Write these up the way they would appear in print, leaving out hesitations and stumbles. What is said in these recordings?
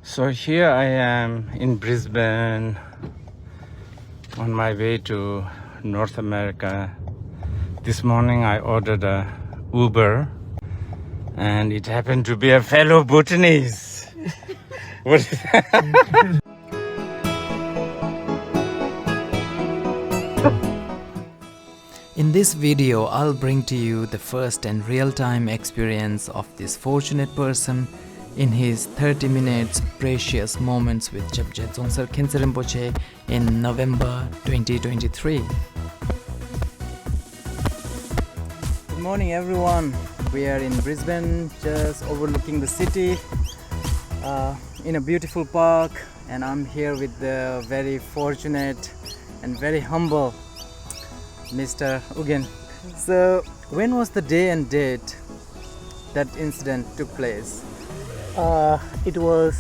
So here I am in Brisbane on my way to North America. This morning I ordered a Uber and it happened to be a fellow Bhutanese. What? In this video, I'll bring to you the first and real-time experience of this fortunate person in his 30 minutes precious moments with Kyabje Dzongsar Khyentse Rinpoche in November 2023. Good morning everyone. We are in Brisbane, just overlooking the city in a beautiful park, and I'm here with the very fortunate and very humble Mr. Ugyen. So when was the day and date that incident took place? It was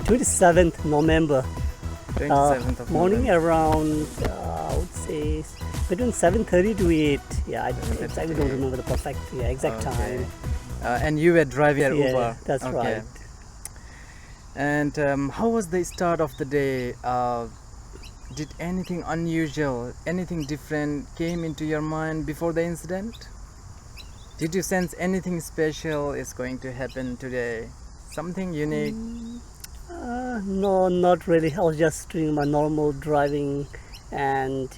27th November. 27th of morning November. Around I would say between 7:30 to 8. Yeah, I exactly don't remember the perfect exact time. And you were driving your Uber. Yeah, that's right. And how was the start of the day? Did anything unusual, anything different came into your mind before the incident? Did you sense anything special is going to happen today? Something unique? No, not really. I was just doing my normal driving, and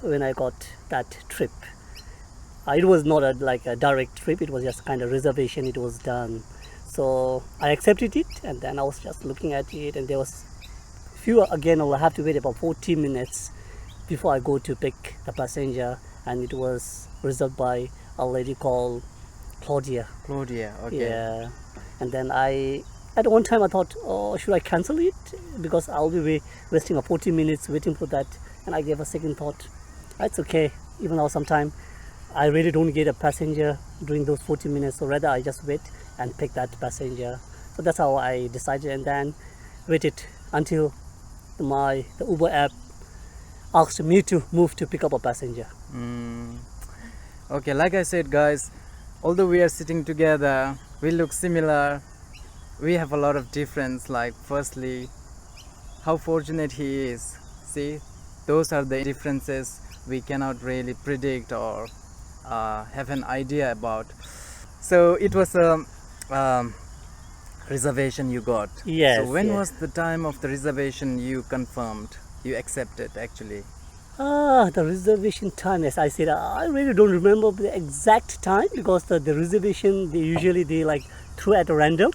when I got that trip, it was not like a direct trip. It was just kind of reservation. It was done, so I accepted it, and then I was just looking at it, and there was again I'll have to wait about 40 minutes before I go to pick the passenger, and it was reserved by a lady called Claudia, okay. Yeah, and then at one time I thought, oh, should I cancel it, because I'll be wasting 40 minutes waiting for that, and I gave a second thought. It's okay, even though sometime I really don't get a passenger during those 40 minutes, so rather I just wait and pick that passenger. So that's how I decided, and then waited until the Uber app asked me to move to pick up a passenger. Okay, like I said guys, although we are sitting together, we look similar, we have a lot of difference. Like firstly, how fortunate he is. See, those are the differences we cannot really predict or have an idea about. So it was a reservation you got. Yes. So when was the time of the reservation you confirmed, you accepted actually? The reservation time, as I said, I really don't remember the exact time, because the reservation they usually like throw at random,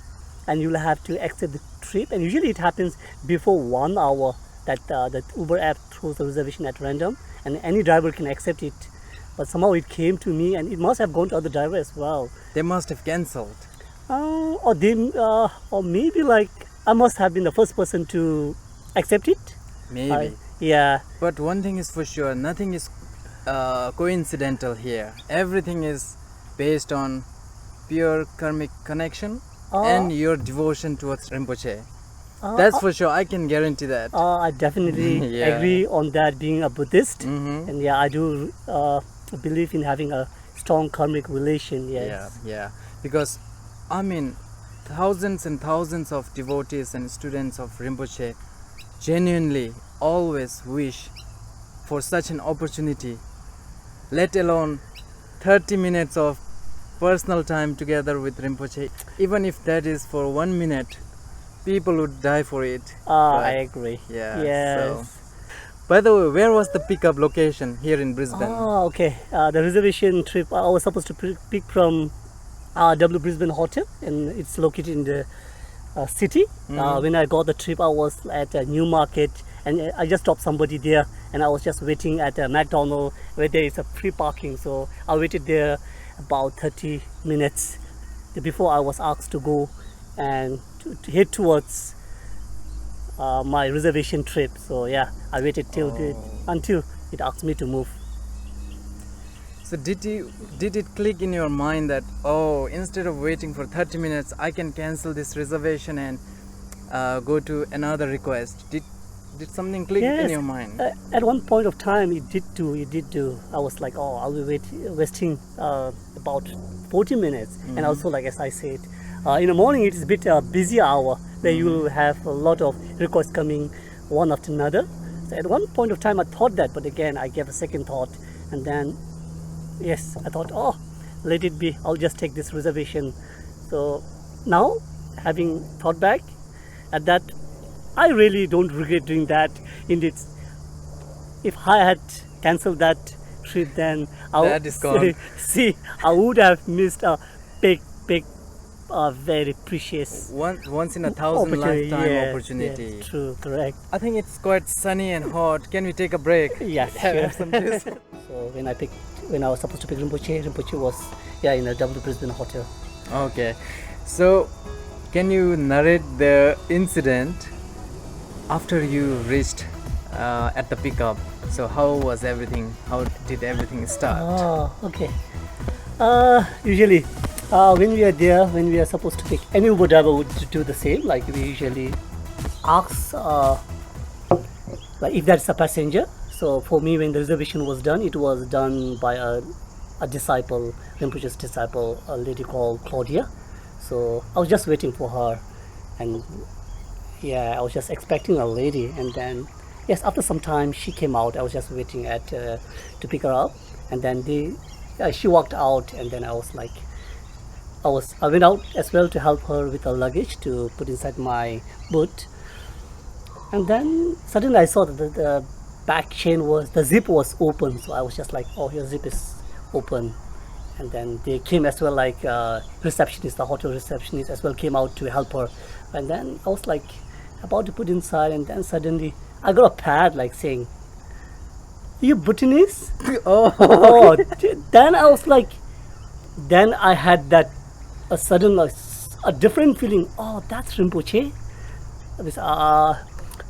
and you'll have to accept the trip, and usually it happens before 1 hour that the Uber app throws the reservation at random, and any driver can accept it. But somehow it came to me, and it must have gone to other drivers as well. They must have cancelled. Or maybe like I must have been the first person to accept it. Maybe. Yeah. But one thing is for sure, nothing is coincidental here. Everything is based on pure karmic connection and your devotion towards Rinpoche. That's for sure, I can guarantee that. I definitely agree on that, being a Buddhist. And I do believe in having a strong karmic relation. Yes. Yeah. Because I mean, thousands and thousands of devotees and students of Rinpoche genuinely always wish for such an opportunity, let alone 30 minutes of personal time together with Rinpoche. Even if that is for 1 minute, people would die for it. I agree. Yeah. Yes. So. By the way, where was the pickup location here in Brisbane? Okay. The reservation trip, I was supposed to pick from W Brisbane Hotel, and it's located in the city. When I got the trip, I was at a new market, and I just stopped somebody there, and I was just waiting at a McDonald's where there is a free parking. So I waited there about 30 minutes before I was asked to go and to head towards my reservation trip. So I waited until it asked me to move. So did it click in your mind that, oh, instead of waiting for 30 minutes, I can cancel this reservation and go to another request? Did something click in your mind? At one point of time, it did do. I was like, oh, I'll be wasting about 40 minutes. And also, like as I said, In the morning, it is a bit busy hour where you will have a lot of requests coming one after another. So at one point of time, I thought that, but again, I gave a second thought, and then yes, I thought, oh, let it be. I'll just take this reservation. So now, having thought back at that, I really don't regret doing that. Indeed, if I had cancelled that trip, then I That is gone. see, I would have missed a big, very precious Once in a thousand lifetime Yes, opportunity. yes, true, correct. I think it's quite sunny and hot. Can we take a break? Yes, Have sure. some juice. So when I was supposed to pick Rinpoche was in a W Brisbane hotel. Okay. So, can you narrate the incident after you reached at the pickup? So, how was everything? How did everything start? Oh, okay. Usually, when we are there, when we are supposed to pick, any Uber driver would do the same. Like we usually ask, like if that's a passenger. So for me, when the reservation was done, it was done by a disciple, Rinpoche's disciple, a lady called Claudia. So I was just waiting for her, and I was just expecting a lady, and then yes, after some time she came out. I was just waiting to pick her up, and then she walked out, and then I went out as well to help her with her luggage to put inside my boot, and then suddenly I saw that the back chain the zip was open. So I was just like, oh, your zip is open. And then they came as well, like receptionist, the hotel receptionist as well came out to help her. And then I was like about to put inside, and then suddenly I got a pad like saying, you Bhutanese? Oh, then I was like, then I had that a sudden a different feeling. Oh, that's Rinpoche.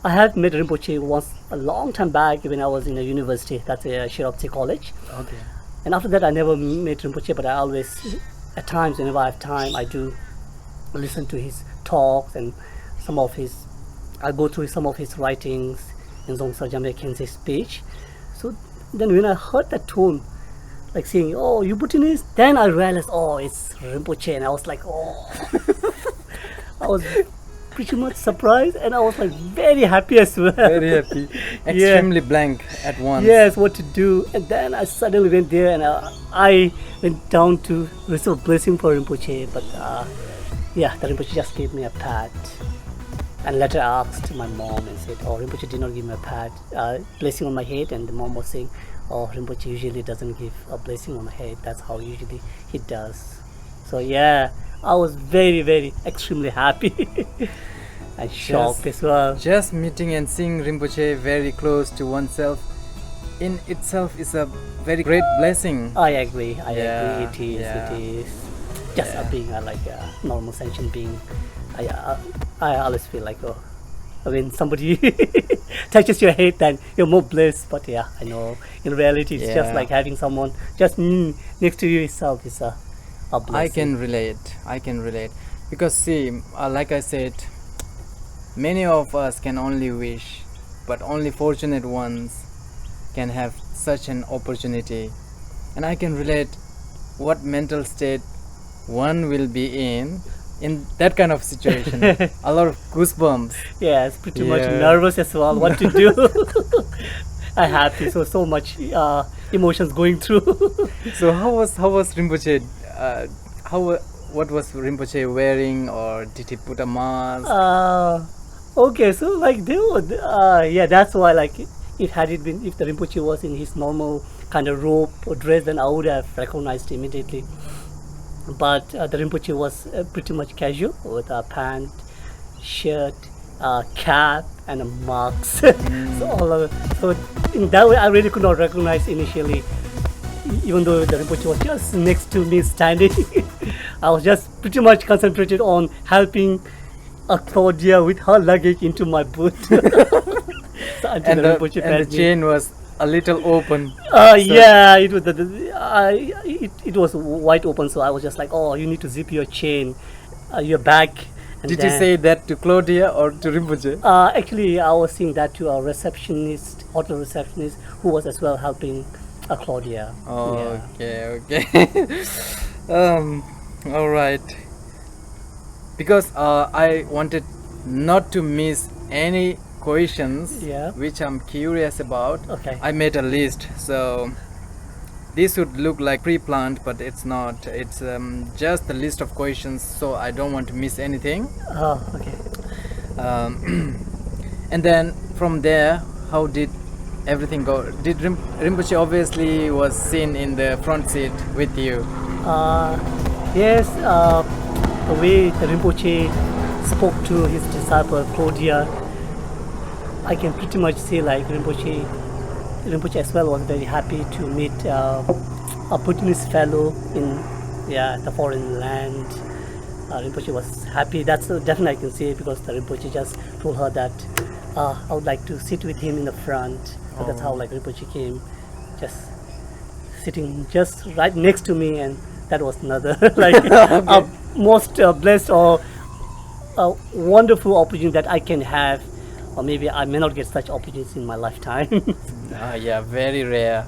I had met Rinpoche once a long time back when I was in a university. That's a Shiropse college. Okay. And after that, I never met Rinpoche, but I always, at times, whenever I have time, I do listen to his talks and I go through some of his writings in Dzongsar Jamyang Khyentse's page. So then when I heard that tone, like saying, oh, you Bhutanese, then I realized, oh, it's Rinpoche, and I was like, oh. I was pretty much surprised, and I was like very happy as well. Very happy. Extremely blank at once. Yes, what to do. And then I suddenly went there, and I went down to receive blessing for Rinpoche. But the Rinpoche just gave me a pat. And later I asked my mom and said, oh, Rinpoche did not give me a pat, blessing on my head. And the mom was saying, oh, Rinpoche usually doesn't give a blessing on my head. That's how usually he does. So yeah, I was very, very extremely happy and shocked as well. Just meeting and seeing Rinpoche very close to oneself in itself is a very great blessing. I agree. It is. Yeah. It is. Just being like a normal sentient being. I always feel like, oh, when somebody touches your head, then you're more blessed. But yeah, I know in reality it's just like having someone just next to you itself is a blessing. I can relate. Because see, like I said, many of us can only wish, but only fortunate ones can have such an opportunity. And I can relate what mental state one will be in that kind of situation. A lot of goosebumps. Yeah, it's pretty much nervous as well. What to do? I'm happy. So much emotions going through. So how was Rinpoche? What was Rinpoche wearing, or did he put a mask? Okay, so like they would, that's why like if the Rinpoche was in his normal kind of robe or dress, then I would have recognized him immediately. But the Rinpoche was pretty much casual with a pant, shirt, cap, and a mask. So in that way, I really could not recognize initially, even though the Rinpoche was just next to me standing. I was just pretty much concentrated on helping Claudia with her luggage into my boot. And the chain was a little open. It was wide open, so I was just like, oh, you need to zip your chain, your bag. And Did you say that to Claudia or to Rinpoche? Actually, I was saying that to a hotel receptionist, who was as well helping Claudia. Oh, yeah. Okay. All right. because I wanted not to miss any questions Yeah. which I'm curious about. Okay. I made a list, so this would look like pre-planned, but it's not. It's just a list of questions, so I don't want to miss anything. Okay. And then from there, how did everything go? Did Rinpoche obviously was seen in the front seat with you? Yes, the way the Rinpoche spoke to his disciple Claudia, I can pretty much say like Rinpoche as well was very happy to meet a Buddhist fellow in the foreign land. Rinpoche was happy. That's definitely I can say, because the Rinpoche just told her that I would like to sit with him in the front. So that's how like Rinpoche came, just sitting just right next to me, and that was another like a most blessed or a wonderful opportunity that I can have, or maybe I may not get such opportunities in my lifetime. Yeah, very rare.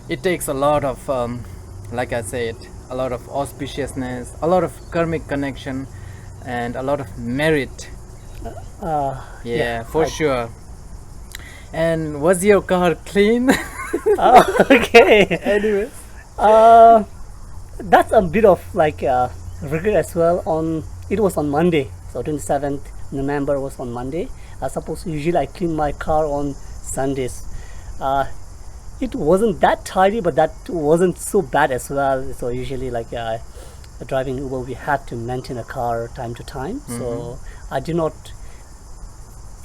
It takes a lot of, like I said, a lot of auspiciousness, a lot of karmic connection, and a lot of merit. For sure. And was your car clean? Okay. Anyways. That's a bit of like regret as well. It was on Monday, so 27th November was on Monday. I suppose usually I clean my car on Sundays. It wasn't that tidy, but that wasn't so bad as well. So usually like driving Uber, we have to maintain a car time to time. So I did not.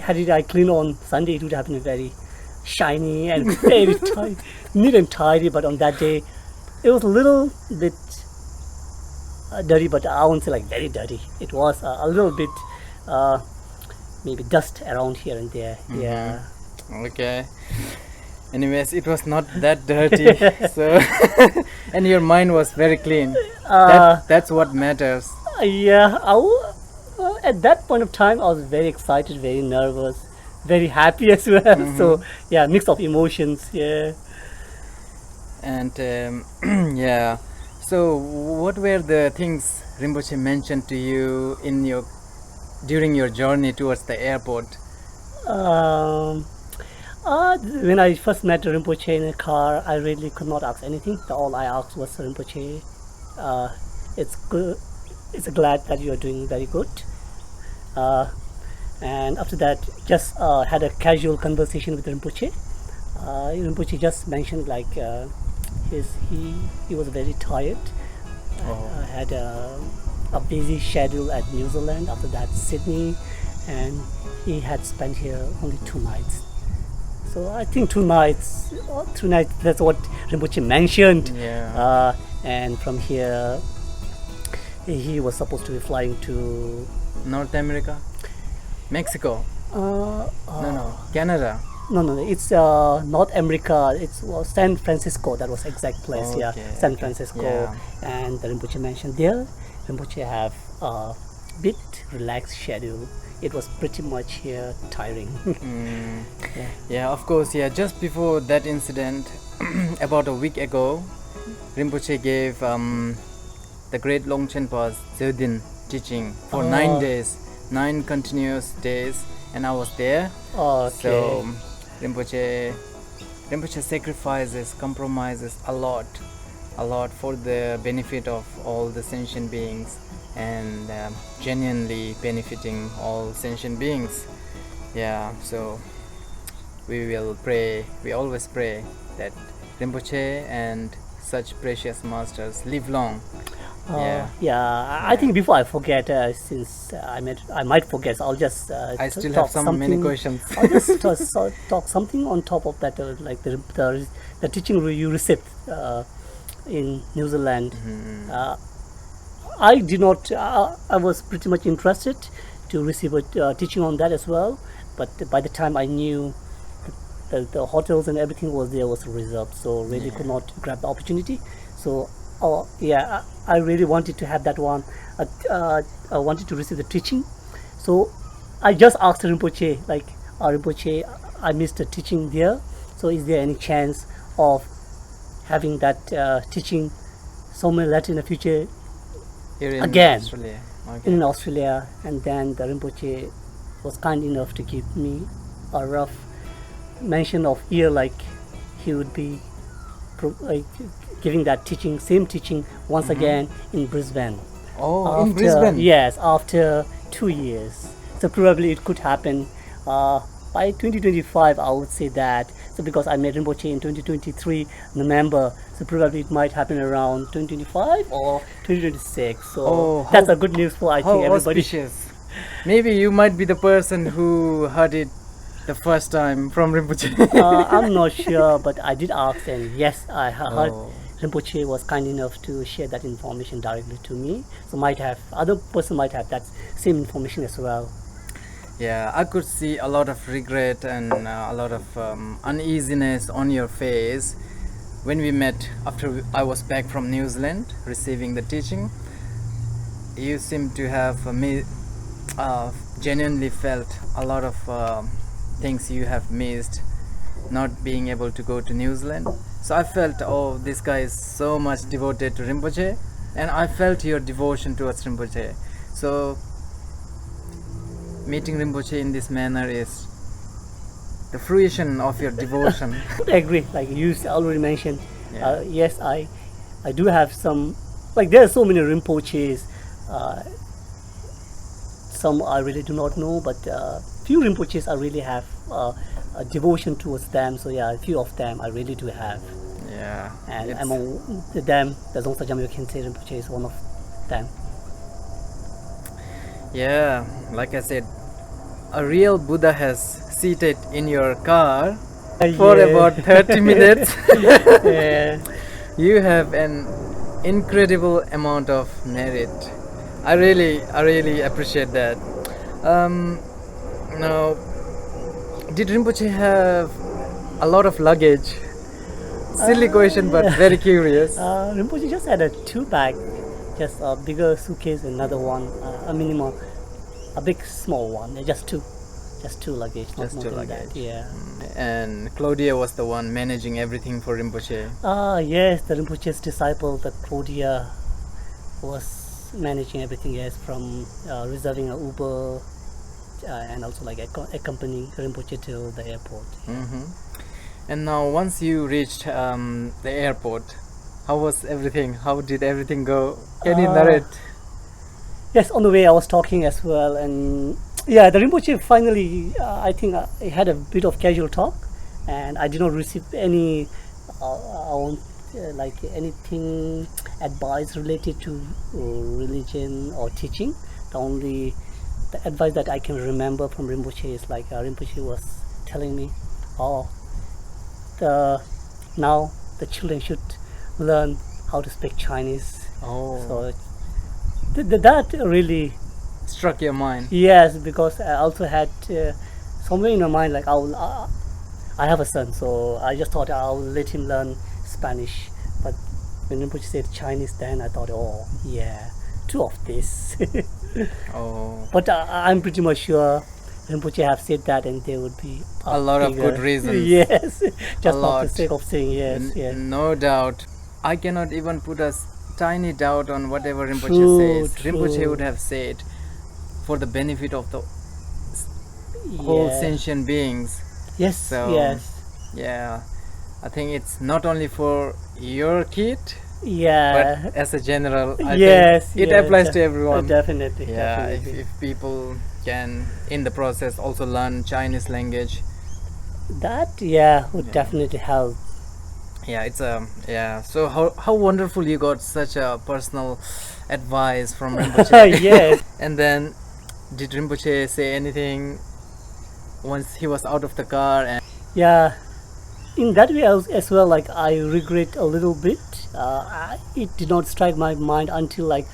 Had it I clean on Sunday, it would have been very shiny and very neat and tidy. But on that day, it was a little bit dirty, but I won't say like very dirty. It was a little bit maybe dust around here and there. Yeah. Okay. Anyways, it was not that dirty. So, and your mind was very clean. That's what matters. Yeah. At that point of time, I was very excited, very nervous, very happy as well. So yeah, mix of emotions. Yeah. And yeah. So, what were the things Rinpoche mentioned to you during your journey towards the airport? When I first met Rinpoche in a car, I really could not ask anything. All I asked was, Rinpoche, it's good. It's glad that you are doing very good. And after that, just had a casual conversation with Rinpoche. Rinpoche just mentioned like he was very tired. Had a busy schedule at New Zealand. After that, Sydney, and he had spent here only 2 nights. So I think 2 nights, that's what Rinpoche mentioned. Yeah. And from here, he was supposed to be flying to North America? Mexico? No, Canada. No, it's North America. It's San Francisco. That was exact place. Yeah, Okay, San Francisco. Yeah. And the Rinpoche mentioned there, Rinpoche have a bit relaxed schedule. It was pretty much here tiring. Yeah, of course. Yeah, just before that incident, about a week ago, Rinpoche gave the great Longchen Pa's Zildin teaching for 9 days, 9 continuous days, and I was there. Okay. So Rinpoche sacrifices, compromises a lot for the benefit of all the sentient beings, and genuinely benefiting all sentient beings. Yeah, so we always pray that Rinpoche and such precious masters live long. I think before I forget, since I might forget, so I'll just I still have many questions. I'll just talk something on top of that, like the teaching you received in New Zealand. I did not. I was pretty much interested to receive a teaching on that as well, but by the time I knew the hotels and everything was reserved, so really could not grab the opportunity. So I really wanted to have that one. I wanted to receive the teaching, so I just asked Rinpoche, like, Rinpoche, I missed the teaching there, so is there any chance of having that teaching somewhere later in the future Here in again? Australia. Okay. in Australia, and then the Rinpoche was kind enough to give me a rough mention of year, like he would be like giving that teaching, same teaching once again in Brisbane. Oh, in After- Brisbane. Yes, after 2 years. So probably it could happen by 2025, I would say that. So because I met Rinpoche in 2023 November, so probably it might happen around 2025 or 2026. So Oh, that's how- a good news for I How think everybody. auspicious. Maybe you might be the person who heard it the first time from Rinpoche. I'm not sure, but I did ask, and yes, I heard Oh. Rinpoche was kind enough to share that information directly to me. So might have other person might have that same information as well. Yeah, I could see a lot of regret and a lot of uneasiness on your face when we met after I was back from New Zealand receiving the teaching. You seem to have genuinely felt a lot of things you have missed not being able to go to New Zealand. So I felt, oh, this guy is so much devoted to Rinpoche, and I felt your devotion towards Rinpoche. So meeting Rinpoche in this manner is the fruition of your devotion. I agree, like you already mentioned. Yeah. Yes, I do have some, like there are so many Rinpoches. Some I really do not know, but few Rinpoches I really have a devotion towards them. So yeah, a few of them I really do have. Yeah. And it's- among them, the Dzongsar Khyentse Rinpoche is one of them. Yeah, like I said, a real Buddha has seated in your car for Yeah. about 30 minutes. Yeah. You have an incredible amount of merit. I really appreciate that. Now, did Rinpoche have a lot of luggage? Silly question, but very curious. Rinpoche just had a 2 bag, just a bigger suitcase, another one, a minimal, a big small one, just two luggage, not Just more two than luggage. that. Yeah. And Claudia was the one managing everything for Rinpoche. Yes, the Rinpoche's disciple, the Claudia, was managing everything. Yes, from reserving an Uber and also like accompanying Rinpoche to the airport. Hmm. And now, once you reached the airport, how was everything? How did everything go? Can you narrate? Yes, on the way I was talking as well, and yeah, the Rinpoche finally, I think I had a bit of casual talk, and I did not receive any, like anything advice related to religion or teaching. The advice that I can remember from Rinpoche is like Rinpoche was telling me, now the children should learn how to speak Chinese. Oh, So that really, struck your mind. yes, because I also had somewhere in my mind like I have a son, so I just thought I'll let him learn Spanish. But when Rinpoche said Chinese, then I thought, oh yeah, 2 of this. Oh, But I'm pretty much sure Rinpoche have said that, and there would be A lot of bigger- good reasons. Yes, just not lot. the sake of saying yes. Yes. no doubt. I cannot even put a tiny doubt on whatever Rinpoche True, says. Rinpoche true. would have said for the benefit of the whole Yeah. sentient beings. Yes. So, Yes. Yeah, I think it's not only for your kid, Yeah. but as a general, I Yes. think it yes, applies def- to everyone. Definitely. Yeah, Definitely. if people can in the process also learn Chinese language. That would definitely help. Yeah, it's so how wonderful you got such a personal advice from Rinpoche. Yes. And then did Rinpoche say anything once he was out of the car? And Yeah. In that way as well, like I regret a little bit. It did not strike my mind until like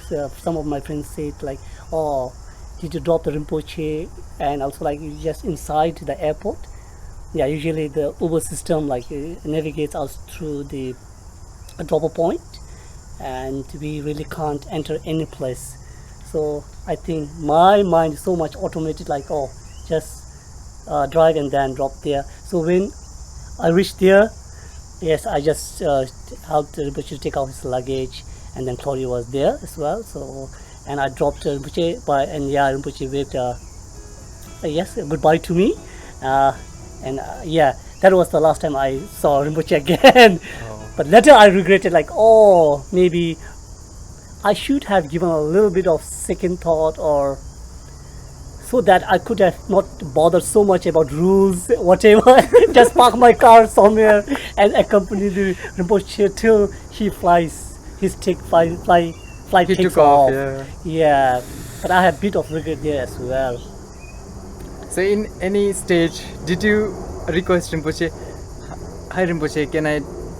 some of my friends said like, oh, did you drop the Rinpoche? And also like just inside the airport. Yeah, usually the Uber system like navigates us through the dropper point, and we really can't enter any place. So I think my mind is so much automated, like, oh, just drive and then drop there. So when I reached there, yes, I just helped Rinpoche to take out his luggage, and then Claudia was there as well. So and I dropped Rinpoche and yeah, Rinpoche waved yes, goodbye to me, yeah, that was the last time I saw Rinpoche again. But later I regretted, like, oh, maybe I should have given a little bit of second thought, or so that I could have not bothered so much about rules, whatever. Just park my car somewhere and accompany the Rinpoche till he flies. His flight He takes took off, off. Yeah, but I have a bit of regret there as well. So in any stage, did you request Rinpoche, hi Rinpoche,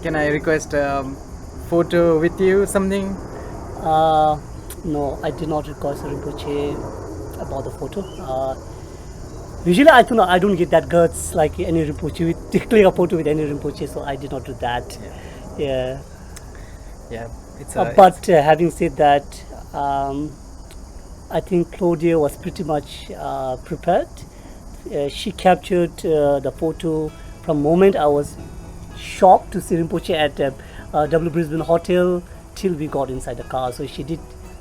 can I request a photo with you, something? No, I did not request Rinpoche about the photo. Usually I don't get that guts like any Rinpoche to click a photo with any Rinpoche, so I did not do that. Yeah. It's But having said that, I think Claudia was pretty much prepared. She captured the photo from moment I was shocked to see Rinpoche at W Brisbane Hotel till we got inside the car. So she did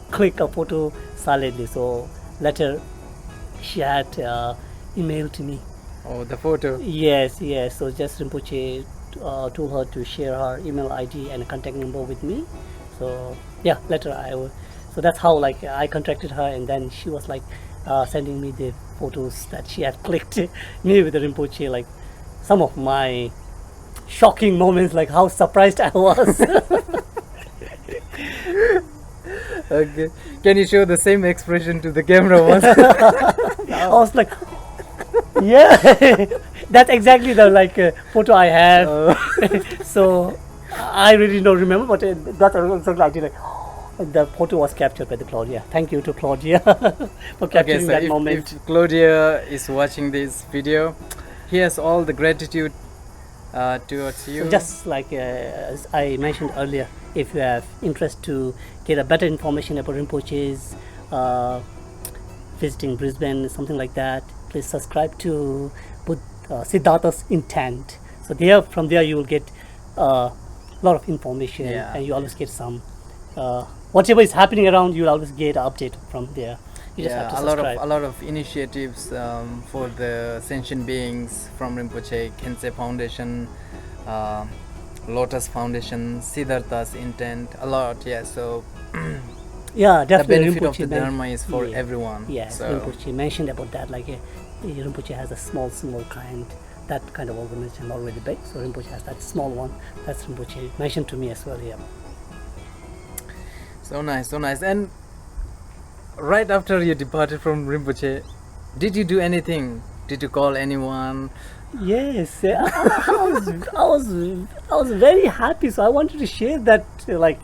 click a photo silently. So later she had emailed to me. Oh, the photo. Yes. So just Rinpoche told her to share her email ID and contact number with me. So yeah, later so that's how like I contacted her, and then she was like sending me the photos that she had clicked me with the Rinpoche, like some of my shocking moments, like how surprised I was. Okay. Can you show the same expression to the camera once? I was like, yeah, that's exactly the like photo I have. So I really don't remember, but that's exactly I did. Like, the photo was captured by the Claudia. Thank you to Claudia for capturing that moment. If Claudia is watching this video, here's all the gratitude towards you. So just like as I mentioned earlier, if you have interest to get a better information about Rinpoche's visiting Brisbane, something like that, please subscribe to Siddhartha's Intent. So from there you will get a lot of information, and you always get some whatever is happening around, you will always get an update from there. You just have to subscribe. A lot of initiatives for the sentient beings from Rinpoche, Khyentse Foundation, Lotus Foundation, Siddhartha's Intent, a lot. So yeah, definitely. The benefit Rinpoche of the Dharma is for everyone. Yeah, so Rinpoche mentioned about that, like Rinpoche has a small kind, that kind of organization already big, so Rinpoche has that small one. That's Rinpoche mentioned to me as well. Yeah. So nice. And right after you departed from Rinpoche, did you do anything? Did you call anyone? Yes, I was very happy. So I wanted to share that like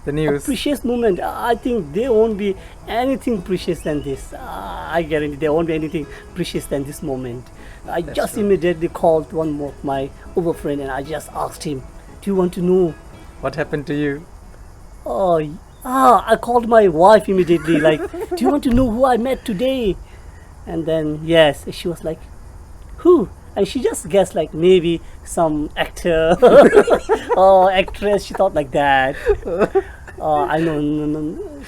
the news. A precious moment. I think there won't be anything precious than this. I guarantee there won't be anything precious than this moment. I just immediately called one of my Uber friend and I just asked him, "Do you want to know what happened to you?" I called my wife immediately, like, "Do you want to know who I met today?" And then, yes, she was like, "Who?" And she just guessed, like, maybe some actor or actress. She thought like that. I know,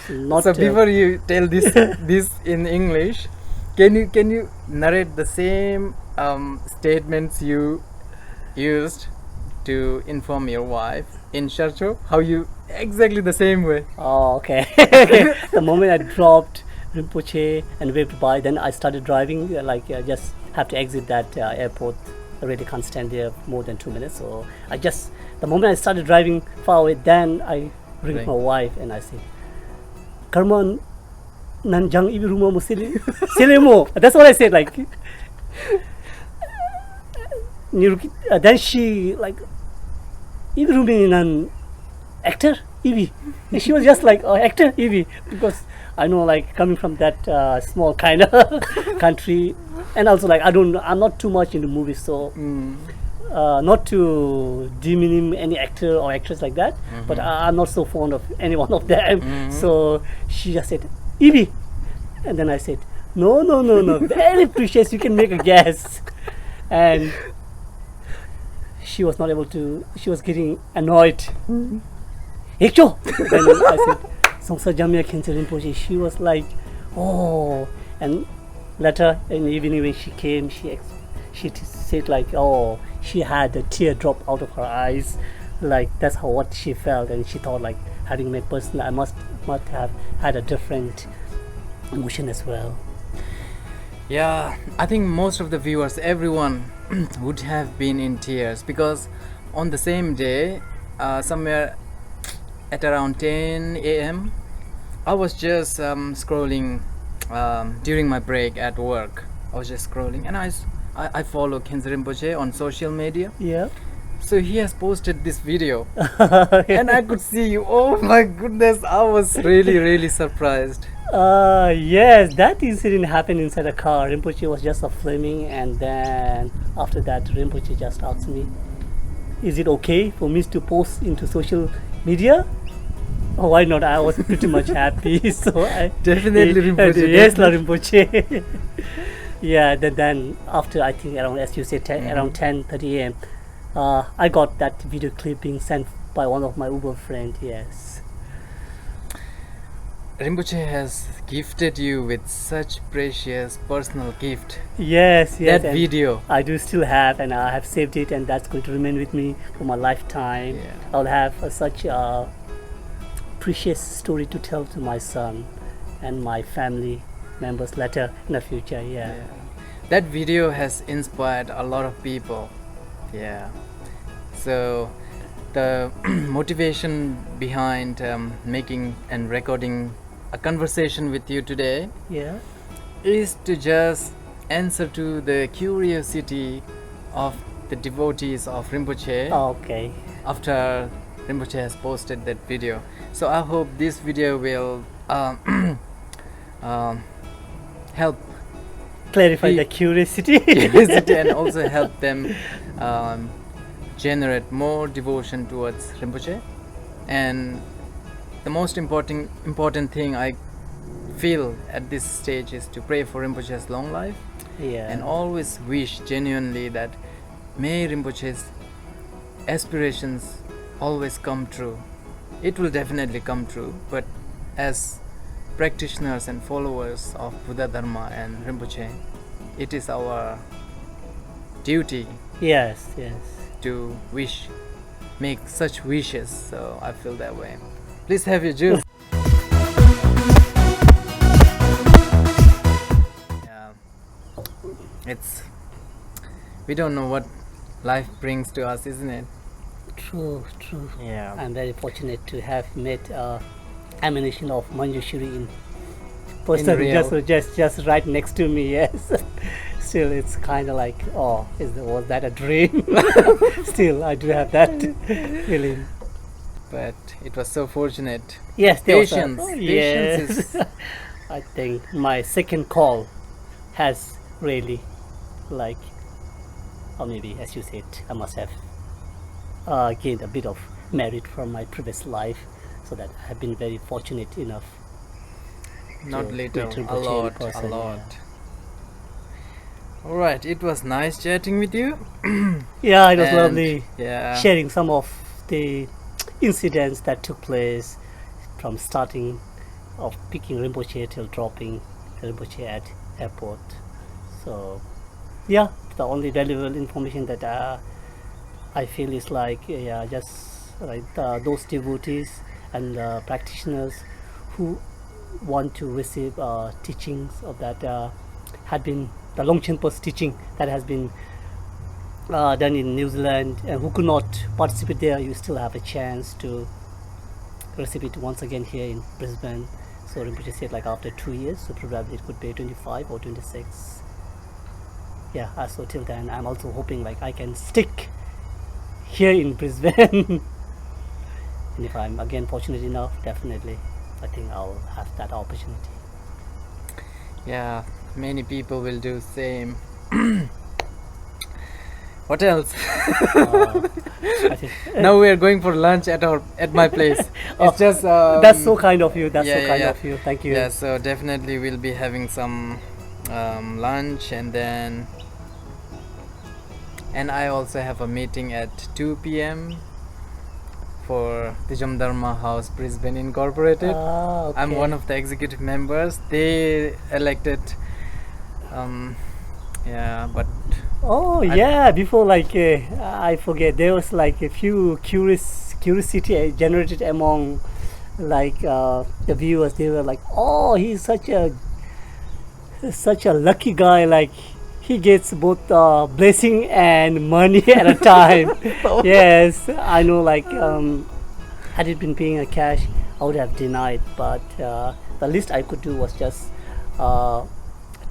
not. So before you tell this in English, can you narrate the same statements you used to inform your wife in Sharcho? How you exactly the same way? Oh, okay. The moment I dropped Rinpoche and waved by, then I started driving. Just have to exit that airport. I really can't stand there more than 2 minutes. So the moment I started driving far away, then I ring my wife and I say, "Karman nanjang ibi rumah mo silemo." That's what I said. Like, then she like, "Ibi rumi nan actor Ibi." And she was just like, "Oh, actor Ibi," because I know, like, coming from that small kind of country, and also like I'm not too much into movies, so not to demean any actor or actress like that, but I'm not so fond of any one of them. So she just said, "Ibi," and then I said, no, very precious, you can make a guess. And she was not able to, she was getting annoyed. Ekcho! Then I said, Dzongsar Jamyang Khyentse Rinpoche, she was like, oh, and later, and even when she came, she said like, oh, she had a tear drop out of her eyes, like that's how what she felt, and she thought like, having met personally, I must have had a different emotion as well. Yeah, I think most of the viewers, everyone would have been in tears, because on the same day, somewhere at around 10 a.m., I was just scrolling during my break at work. I was just scrolling, and I follow Khyentse Rinpoche on social media. Yeah. So he has posted this video, and I could see you. Oh my goodness, I was really surprised. Yes, that incident happened inside a car. Rinpoche was just filming, and then after that, Rinpoche just asked me, is it okay for me to post into social media? Oh, why not? I was pretty much happy. So I Definitely Rinpoche. Yes, Rinpoche. Yeah, then after, I think around, as you said, around 10:30 a.m., I got that video clip being sent by one of my Uber friends. Yes. Rinpoche has gifted you with such precious personal gift. Yes, That and video. I do still have, and I have saved it, and that's going to remain with me for my lifetime. Yeah. I'll have such a precious story to tell to my son and my family members later in the future. Yeah. That video has inspired a lot of people. Yeah. So the motivation behind making and recording a conversation with you today Yeah. is to just answer to the curiosity of the devotees of Rinpoche Okay. after Rinpoche has posted that video. So I hope this video will help Clarify the curiosity. curiosity and also help them generate more devotion towards Rinpoche. And the most important thing I feel at this stage is to pray for Rinpoche's long life, Yeah. and always wish genuinely that may Rinpoche's aspirations always come true. It will definitely come true, but as practitioners and followers of Buddha Dharma and Rinpoche, it is our duty Yes. to make such wishes. So I feel that way. Please have your juice. Yeah, we don't know what life brings to us, isn't it? True. Yeah. I'm very fortunate to have met emanation of Manjushri in person, real. just right next to me. Yes. Still, it's kind of like, oh, was that a dream? Still, I do have that feeling. But it was so fortunate. Yes, there was Patience. yes. Patience is I think my second call has really, like, or maybe as you said, I must have gained a bit of merit from my previous life, so that I have been very fortunate enough. not to little, meet a Rinpoche in lot, person, a lot. All right, it was nice chatting with you. Yeah, it was And, lovely Yeah. sharing some of the incidents that took place from starting of picking Rinpoche till dropping Rinpoche at airport. So, yeah, the only valuable information that I feel is like, yeah, just like those devotees and practitioners who want to receive teachings of that had been the Longchenpo's teaching that has been done in New Zealand, and who could not participate there, you still have a chance to receive it once again here in Brisbane. So Rinpoche said like after 2 years, so probably it could be 25 or 26. Yeah, so till then I'm also hoping like I can stick here in Brisbane. And if I'm again fortunate enough, definitely I think I'll have that opportunity. Yeah, many people will do same. What else? I think, Now we are going for lunch at my place. It's just that's so kind of you. That's yeah, so yeah, kind yeah. of you. Thank you. Yeah, so definitely we'll be having some lunch, and I also have a meeting at 2 p.m. for the Dharma House Brisbane Incorporated. Okay. I'm one of the executive members. They elected, but Oh yeah, before like I forget, there was like a few curiosity generated among like the viewers. They were like, oh, he's such a lucky guy, like he gets both blessing and money at a time. Yes, I know, like had it been paying a cash, I would have denied, but the least I could do was just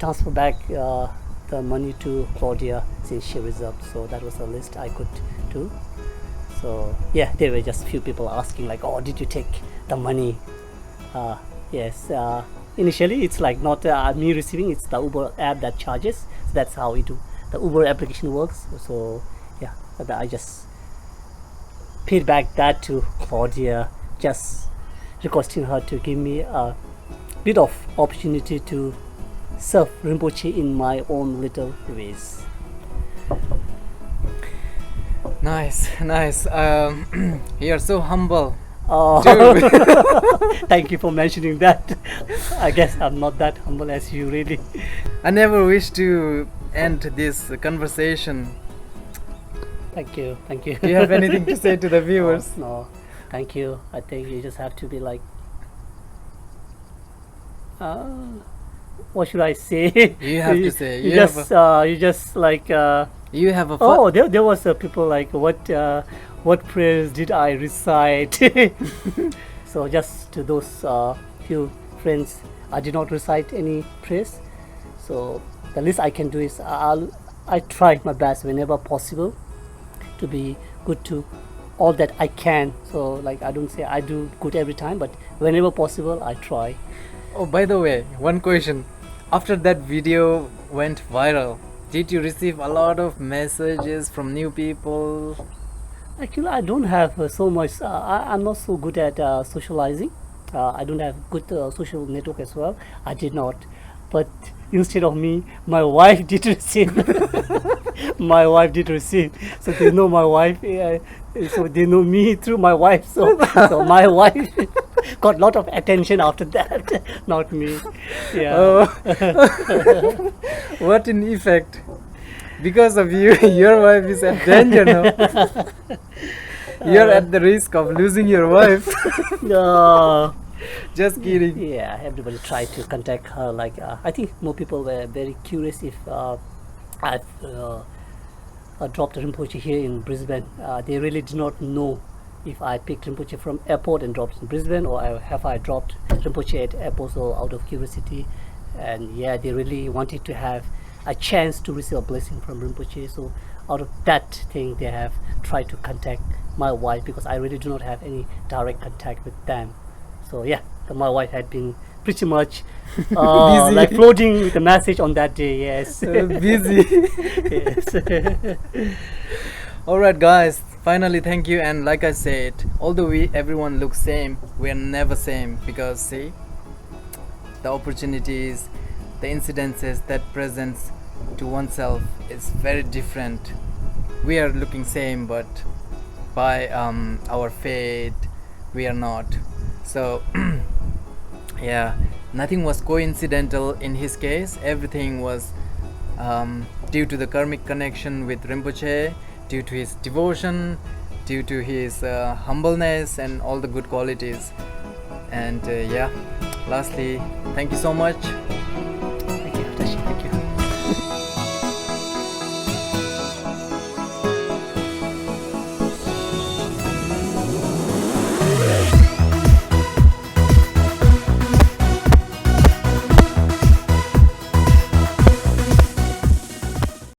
transfer back the money to Claudia since she reserved. So that was the least I could do. So yeah, there were just few people asking like, oh, did you take the money? Yes, initially it's like not me receiving, it's the Uber app that charges. So that's how the Uber application works. So yeah, I just paid back that to Claudia, just requesting her to give me a bit of opportunity to serve Rinpoche in my own little ways. nice. You're so humble. Oh, thank you for mentioning that. I guess I'm not that humble as you, really. I never wish to end this conversation. Thank you. Do you have anything to say to the viewers? No, thank you. I think you just have to be like, what should I say? You have to say. You just like. You have a. Oh, there was people like, what prayers did I recite? So just to those few friends, I did not recite any prayers. So the least I can do is I try my best whenever possible to be good to all that I can. So like, I don't say I do good every time, but whenever possible I try. Oh, by the way, one question. After that video went viral, did you receive a lot of messages from new people? Actually, I don't have so much. I'm not so good at socializing. I don't have good social network as well. I did not. But instead of me, my wife did receive. My wife did receive. So they know my wife. So they know me through my wife. So my wife got a lot of attention after that. Not me. Yeah. Oh. What in effect? Because of you, your wife is at danger now. You're at the risk of losing your wife. No. Just kidding. Yeah, everybody tried to contact her. Like, I think more people were very curious if I've dropped Rinpoche here in Brisbane. They really did not know if I picked Rinpoche from airport and dropped in Brisbane, or have I dropped Rinpoche at airport, so out of curiosity. And yeah, they really wanted to have a chance to receive a blessing from Rinpoche. So out of that thing, they have tried to contact my wife, because I really do not have any direct contact with them. So yeah, my wife had been pretty much busy, like floating with the message on that day. Yes. Busy. Yes. Alright guys, finally thank you. And like I said, although everyone looks same, we are never same, because see, the opportunities, the incidences that presents to oneself is very different. We are looking same, but by our fate we are not. So yeah, nothing was coincidental in his case. Everything was due to the karmic connection with Rinpoche, due to his devotion, due to his humbleness and all the good qualities. And yeah, lastly, thank you so much.